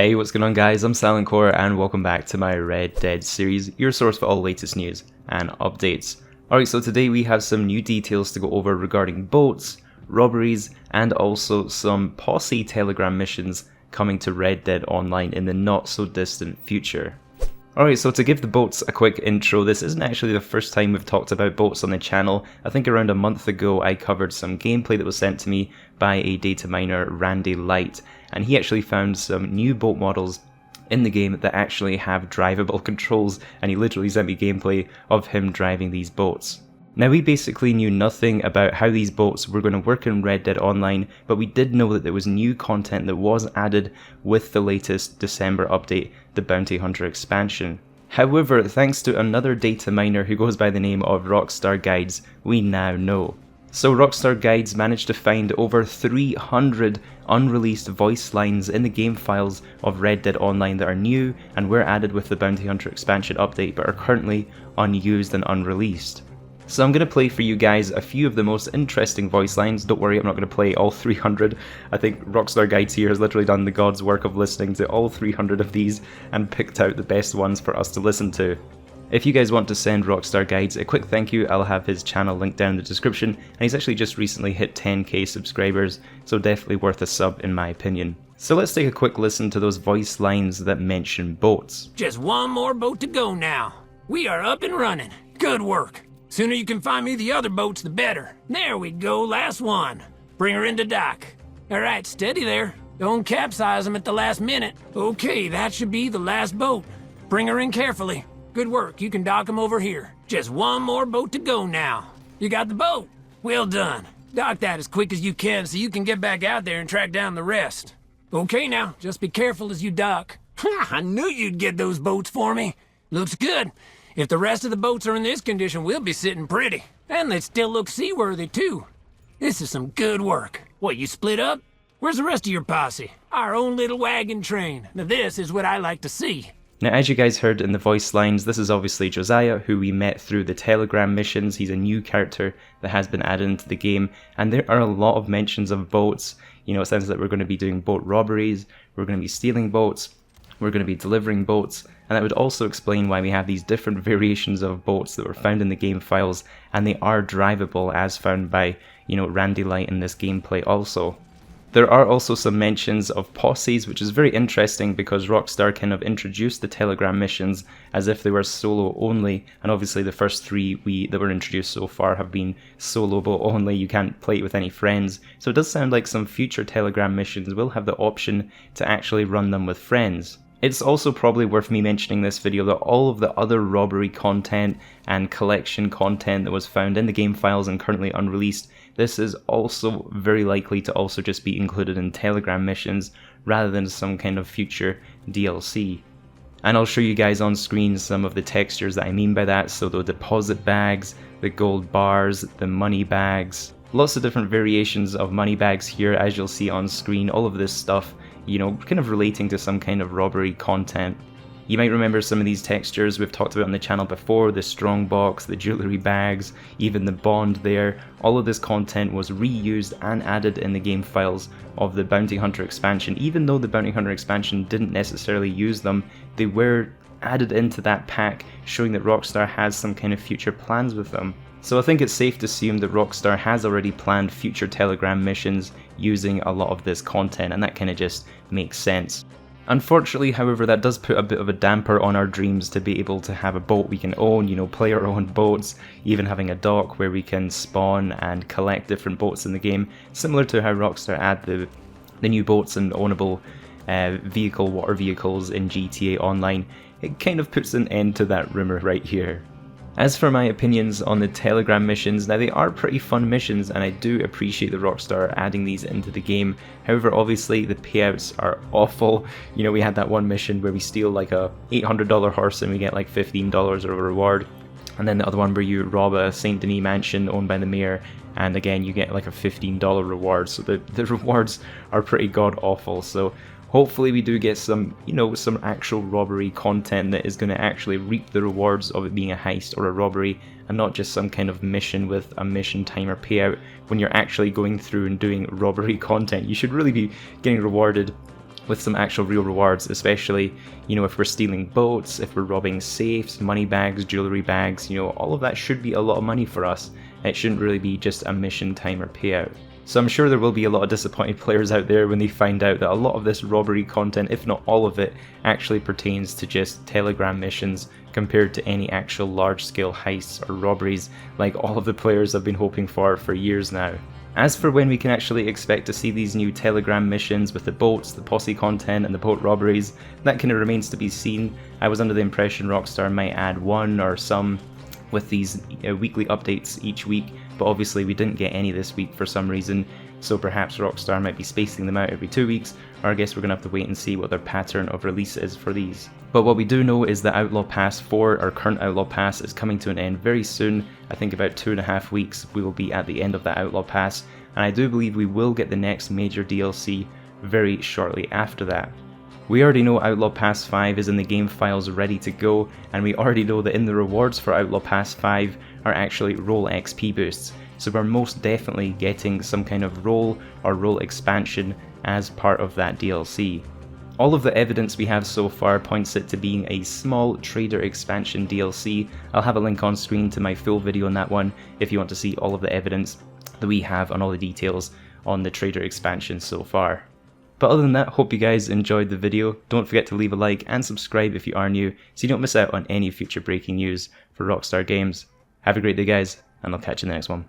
Hey, what's going on guys, I'm Silentcore and welcome back to my Red Dead series, your source for all the latest news and updates. Alright, so today we have some new details to go over regarding boats, robberies, and also some POSSE Telegram missions coming to Red Dead Online in the not so distant future. Alright, so to give the boats a quick intro, this isn't actually the first time we've talked about boats on the channel. I think around a month ago I covered some gameplay that was sent to me by a data miner, Randy Light, and he actually found some new boat models in the game that actually have drivable controls, and he literally sent me gameplay of him driving these boats. Now, we basically knew nothing about how these boats were going to work in Red Dead Online, but we did know that there was new content that was added with the latest December update, the Bounty Hunter expansion. However, thanks to another data miner who goes by the name of Rockstar Guides, we now know. So Rockstar Guides managed to find over 300 unreleased voice lines in the game files of Red Dead Online that are new and were added with the Bounty Hunter expansion update but are currently unused and unreleased. So I'm going to play for you guys a few of the most interesting voice lines. Don't worry, I'm not going to play all 300. I think Rockstar Guides here has literally done the God's work of listening to all 300 of these and picked out the best ones for us to listen to. If you guys want to send Rockstar Guides a quick thank you, I'll have his channel linked down in the description, and he's actually just recently hit 10k subscribers, so definitely worth a sub in my opinion. So let's take a quick listen to those voice lines that mention boats. Just one more boat to go now. We are up and running. Good work. Sooner you can find me the other boats, the better. There we go, last one. Bring her into dock. All right, steady there. Don't capsize them at the last minute. Okay, that should be the last boat. Bring her in carefully. Good work, you can dock them over here. Just one more boat to go now. You got the boat? Well done. Dock that as quick as you can so you can get back out there and track down the rest. Okay now, just be careful as you dock. I knew you'd get those boats for me. Looks good. If the rest of the boats are in this condition, we'll be sitting pretty. And they still look seaworthy too. This is some good work. What, you split up? Where's the rest of your posse? Our own little wagon train. Now this is what I like to see. Now, as you guys heard in the voice lines, this is obviously Josiah, who we met through the Telegram missions. He's a new character that has been added into the game, and there are a lot of mentions of boats. You know, it sounds like we're going to be doing boat robberies, we're going to be stealing boats, we're going to be delivering boats, and that would also explain why we have these different variations of boats that were found in the game files, and they are drivable as found by, you know, Randy Light in this gameplay also. There are also some mentions of posses, which is very interesting because Rockstar kind of introduced the Telegram missions as if they were solo only, and obviously the first three that were introduced so far have been solo but only. You can't play it with any friends, so it does sound like some future Telegram missions will have the option to actually run them with friends. It's also probably worth me mentioning this video that all of the other robbery content and collection content that was found in the game files and currently unreleased, this is also very likely to also just be included in Telegram missions rather than some kind of future DLC. And I'll show you guys on screen some of the textures that I mean by that, so the deposit bags, the gold bars, the money bags. Lots of different variations of money bags here, as you'll see on screen. All of this stuff, you know, kind of relating to some kind of robbery content. You might remember some of these textures we've talked about on the channel before, the strongbox, the jewellery bags, even the bond there. All of this content was reused and added in the game files of the Bounty Hunter expansion. Even though the Bounty Hunter expansion didn't necessarily use them, they were added into that pack, showing that Rockstar has some kind of future plans with them. So I think it's safe to assume that Rockstar has already planned future Telegram missions using a lot of this content, and that kind of just makes sense. Unfortunately, however, that does put a bit of a damper on our dreams to be able to have a boat we can own, you know, play our own boats, even having a dock where we can spawn and collect different boats in the game, similar to how Rockstar add the new boats and ownable water vehicles in GTA Online. It kind of puts an end to that rumour right here. As for my opinions on the Telegram missions, now they are pretty fun missions and I do appreciate the Rockstar adding these into the game. However, obviously the payouts are awful. You know, we had that one mission where we steal like a $800 horse and we get like $15 of a reward. And then the other one where you rob a St. Denis mansion owned by the mayor, and again you get like a $15 reward. So the rewards are pretty god awful. So hopefully we do get some, you know, some actual robbery content that is going to actually reap the rewards of it being a heist or a robbery, and not just some kind of mission with a mission timer payout. When you're actually going through and doing robbery content, you should really be getting rewarded with some actual real rewards, especially, you know, if we're stealing boats, if we're robbing safes, money bags, jewelry bags, you know, all of that should be a lot of money for us. It shouldn't really be just a mission timer payout. So I'm sure there will be a lot of disappointed players out there when they find out that a lot of this robbery content, if not all of it, actually pertains to just Telegram missions compared to any actual large-scale heists or robberies like all of the players have been hoping for years now. As for when we can actually expect to see these new Telegram missions with the boats, the posse content and the boat robberies, that kind of remains to be seen. I was under the impression Rockstar might add one or some with these weekly updates each week, but obviously we didn't get any this week for some reason, so perhaps Rockstar might be spacing them out every 2 weeks, or I guess we're going to have to wait and see what their pattern of release is for these. But what we do know is that Outlaw Pass 4, our current Outlaw Pass, is coming to an end very soon. I think about 2.5 weeks we will be at the end of that Outlaw Pass, and I do believe we will get the next major DLC very shortly after that. We already know Outlaw Pass 5 is in the game files ready to go, and we already know that in the rewards for Outlaw Pass 5 are actually role XP boosts, so we're most definitely getting some kind of role or role expansion as part of that DLC. All of the evidence we have so far points it to being a small trader expansion DLC. I'll have a link on screen to my full video on that one if you want to see all of the evidence that we have on all the details on the trader expansion so far. But other than that, hope you guys enjoyed the video. Don't forget to leave a like and subscribe if you are new so you don't miss out on any future breaking news for Rockstar Games. Have a great day guys, and I'll catch you in the next one.